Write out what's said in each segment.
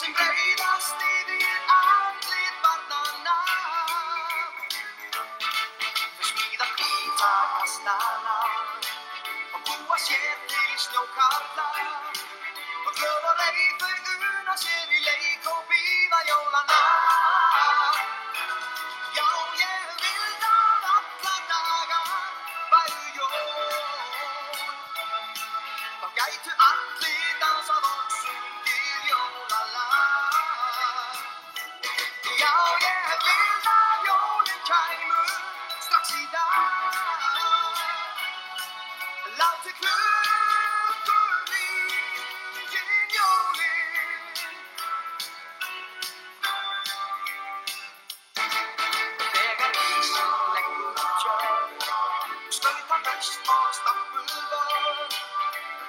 sem breiðast yfir andlit barnanna. Þau smíða hvíta astana og búa sér til snjókarla. Og glöð og reið þau una sér í leik og bíða jólanna. Já, ég vil að alla daga væru jól. Þá gætu allir dansað og sungið jólalag. Já, ég vil að jólin kæmu strax í dag. Látið klukkur hringin jólin. Þegar ísinn leggur tjörn, skautar haust og stappuð vörn,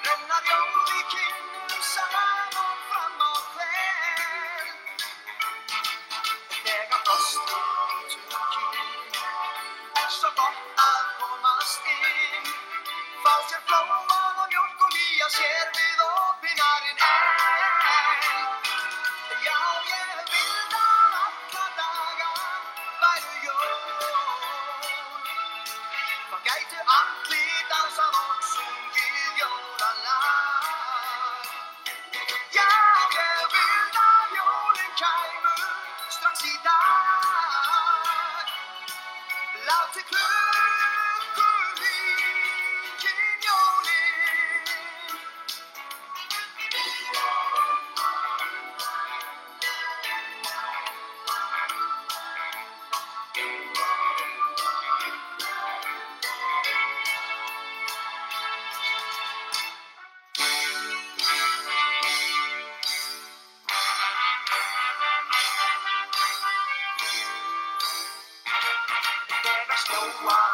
renna jól í kinnum saman fram á hver. Þegar frostið bítur kinn, svo gott að komast inn. Fá sér flóan og mjólk og lýja sér við opinarinn eld. Já, ég vil að alla daga væru jól. Þá gætu allir dansað og sungið jólalag. Já, ég vil að jólin kæmu strax í dag. Látið klukkur hringin jólin. Þegar snjóar